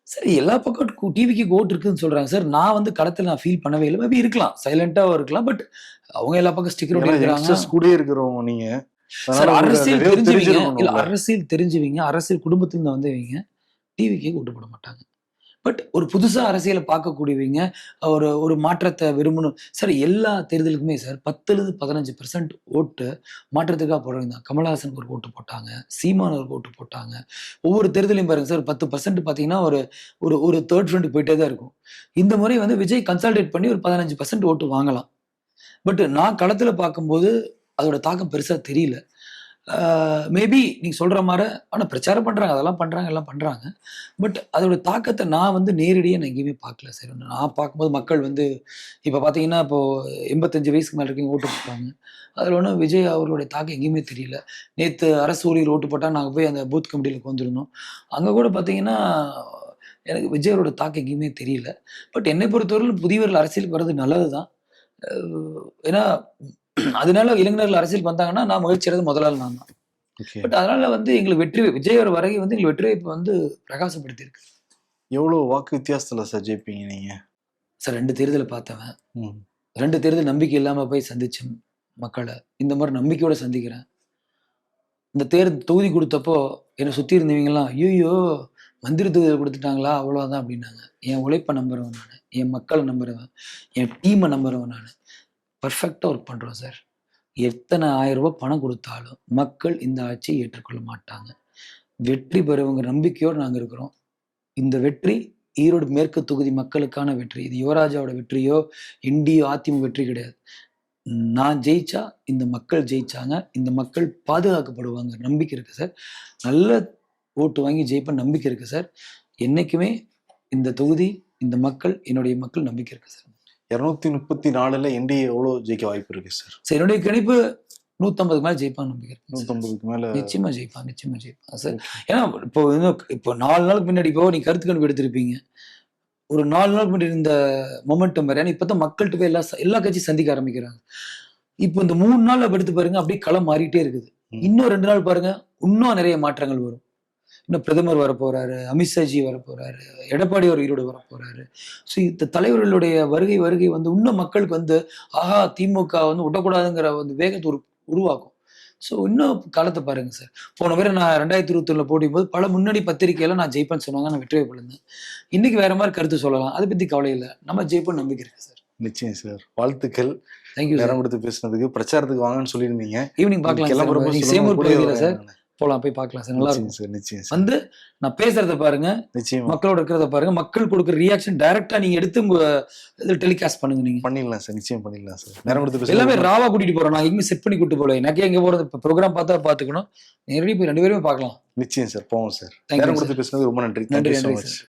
சரி, எல்லா பக்கம் டிவிக்கு ஓட் இருக்குன்னு சொல்றாங்க சார். நான் வந்து களத்துல நான் ஃபீல் பண்ணவே இல்ல. மேபி இருக்கலாம். சைலன்ட்டாவும் இருக்கலாம். பட் அவங்க எல்லா பக்கம் ஸ்டிக்கர் ஏன்னா ஒட்டியிருக்கிறாங்க. யங்ஸ்டர்ஸ் கூடயே இருக்கிறவங்க நீங்க. சார் அதனால உங்களுக்கு அரசியல் நிறைய தெரிஞ்சவங்க, இல்ல தெரிஞ்சிருக்கணும்ல. அரசியல் தெரிஞ்சவங்க, அரசியல் குடும்பத்திலிருந்து வந்தவங்க டிவிக்கே ஓட்டு போட மாட்டாங்க. பட் ஒரு புதுசா அரசியல பார்க்கக்கூடியவங்க, ஒரு ஒரு மாற்றத்த விரும்பணும். சார் எல்லா தேர்தலுக்குமே சார் 10லிருந்து 15% ஓட்டு மாற்றத்துக்காக போடுறவங்க தான். கமலஹாசனுக்கு ஒரு ஓட்டு போட்டாங்க. சீமானுக்கு ஓட்டு போட்டாங்க. ஒவ்வொரு தேர்தலையும் பாருங்க சார் 10% பார்த்தீங்கன்னா, ஒரு ஒரு ஒரு 3 ஃப்ரண்ட் போயிட்டே தான் இருக்கும். இந்த முறை வந்து விஜய் கன்சாலிடேட் பண்ணி ஒரு 15% ஓட்டு வாங்கலாம். பட் நான் களத்துல பார்க்கும்போது அதோட தாக்கம் பெருசா தெரியல. மேபி நீங்க சொல்ற மார ஆனா பிரச்சாரம் பண்றாங்க. அதெல்லாம் பண்றாங்க, எல்லாம் பண்றாங்க. பட் அதோட தாக்கத்த நான் வந்து நேரடியா நான் எங்கேயுமே பார்க்கல சார். நான் பார்க்கும்போது மக்கள் வந்து இப்ப பார்த்தீங்கன்னா, இப்போ 85 வயசுக்கு மேல இருக்கவங்க ஓட்டு போட்டாங்க. அதுல ஒண்ணும் விஜய் அவர்களுடைய தாக்கம் எங்கேயுமே தெரியல. நேத்து அரசு ஊழியர் ஓட்டு போட்டா நாங்க போய் அந்த பூத் கமிட்டில உட்காந்துருந்தோம். அங்க கூட பார்த்தீங்கன்னா, எனக்கு விஜய் அவரோட தாக்கம் எங்கேயுமே தெரியல. பட் என்னை பொறுத்தவரையிலும் புதியவர்கள் அரசியலுக்கு வர்றது நல்லது தான். அ ஏன்னா, அதனால இளைஞர்கள் அரசியலுக்கு வந்தாங்கன்னா, நான் மகிழ்ச்சி அடைறது முதல் ஆள் நான் தான். ஓகே. பட் அதனால வந்து எங்களுக்கு விஜய் அவர் வருகை வந்து எங்களுக்கு வெற்றி வாய்ப்ப வந்து பிரகாசப்படுத்தியிருக்கு. எவ்வளோ வாக்கு வித்தியாசத்துல சார் ஜெயிப்பீங்க நீங்க? சார் 2 தேர்தல பார்த்தவன். ம். 2 தேர்தல் நம்பிக்கை இல்லாம போய் சந்திச்சேன் மக்கள. இந்த மாரி நம்பிக்கையோட சந்திக்கிறேன். இந்த தொகுதி குடுத்தப்போ, என்ன சுத்தி இருந்தவங்கலாம், "ஐய்யய்யோ! மந்திரி தொகுதியில குடுத்துட்டாங்களா? அவ்வளோதான்" அப்டின்னாங்க. என் உழைப்ப நம்புறவன் நானு. என் மக்கள நம்புறவன். என் டீம நம்புறவன் நானு. பெர்ஃபெக்ட்டா ஒர்க் பண்றோம் சார். எத்தன ரூ. 1000 பணம் குடுத்தாலும், மக்கள் இந்த ஆட்சியை ஏற்றுக்கொள்ள மாட்டாங்க. வெற்றி பெறுவோங்கிற நம்பிக்கையோட நாங்க இருக்கிறோம். இந்த வெற்றி ஈரோடு மேற்கு தொகுதி மக்களுக்கான வெற்றி. இது யுவராஜாவோட வெற்றியோ, இண்டியோ, அதிமுக வெற்றி கிடையாது. நான் ஜெயிச்சா, இந்த மக்கள் ஜெயிச்சாங்க. இந்த மக்கள் பாதுகாக்கப்படுவாங்க. நம்பிக்கை இருக்கு சார். நல்ல ஓட்டு வாங்கி ஜெயிப்பேன்னு நம்பிக்கை இருக்கு சார். என்னைக்குமே இந்த தொகுதி, இந்த மக்கள், என்னுடைய மக்கள் நம்பிக்கை இருக்கு சார். 234ல என்டிஏ எவ்வளோ ஜெயிக்க வாய்ப்பு இருக்கு சார்? சார் என்னுடைய கணிப்பு 150க்கு மேல ஜெயிப்பாங்கன்னு நம்பிக்கை இருக்கு சார். 150க்கு மேல. நிச்சயமா ஜெயிப்பாங்க, நிச்சயமா ஜெயிப்பாங்க சார். ஓகே. ஏன்னா இப்போ 4 நாளுக்கு முன்னாடி இப்போ நீங்க கருத்து கணிப்பு எடுத்திருப்பீங்க. ஒரு 4 நாளுக்கு முன்னாடி இருந்த மொமெண்டம் வேற. ஏன்னா இப்பதான் மக்கள்ட்ட போய் எல்லா கட்சியும் சந்திக்க ஆரம்பிக்கிறாங்க. இப்போ இந்த 3 நாள்ல எடுத்து பாருங்க, அப்படியே களம் மாறிட்டே இருக்குது. ம். இன்னும் 2 நாள் பாருங்க, இன்னும் நிறைய மாற்றங்கள் வரும். இன்னும் பிரதமர் வரப்போறாரு, அமித்ஷாஜி வரப்போறாரு, எடப்பாடி அவர் ஈரோடு வரப்போறாரு. ஸோ இந்த தலைவர்களுடைய வருகை வந்து இன்னும் மக்களுக்கு வந்து, ஆஹா திமுக வந்து விடக்கூடாதுங்கிற வந்து வேகத்த உருவாக்கும். ஸோ இன்னும் காலத்த பாருங்க சார். போன முறை நான் 2021ல போட்டியிடும்போது பல முன்னணி பத்திரிகையில நான் ஜெயிப்பேன்னு சொன்னாங்க. நான் வெற்றி வாய்ப்பு இழந்தேன். இன்னைக்கு வேற மாரி கருத்து சொல்லலாம். அத பத்தி கவலை இல்ல. நம்ம ஜெயிப்போம்னு நம்பிக்கை இருக்கு சார். நிச்சயம் சார். வாழ்த்துக்கள். Thank you sir. நேரம் கொடுத்து பேசுனதுக்கு. பிரச்சாரத்துக்கு வாங்கன்னு சொல்லியிருந்தீங்க. ஈவினிங் பார்க்கலாம் சார். கிளம்புறப்போ நீங்க சொல்லுங்க, சேமூர் கூடவே பகுதியில வரேன் சார் நானு. போலாம் போய் பார்க்கலாம் சார். நல்லா நிச்சயம் இருக்கும். சார், நிச்சயம் சார். வந்து நான் பேசுறத பாருங்க. நிச்சயமா. மக்களோட இருக்கிறத பாருங்க. மக்கள் குடுக்குற ரியாக்ஷன் டைரக்ட்டா நீங்க எடுத்து உங்க இதுல டெலிகாஸ்ட் பண்ணுங்க நீங்க. பண்ணிடலாம் சார். நிச்சயம் பண்ணிடலாம் சார். நேரம் கொடுத்து எல்லாமே பேசுனதுக்கு ராவா கூட்டிட்டு போறோம். நான் எங்கேயும் செட் பண்ணி கூட்டிட்டு போல. எனக்கு எங்க போறது? இப்ப ப்ரோகிராம் பார்த்தா பார்த்துக்கணும். நேரடியா போய் 2 பேருமே பார்க்கலாம். நிச்சயம் சார். போவோம் சார். தேங்க் யூ நேரம் சார். கொடுத்து பேசுனது ரொம்ப நன்றி. நன்றி, தேங்க் யூ ஸோ நன்றி மச். சார்.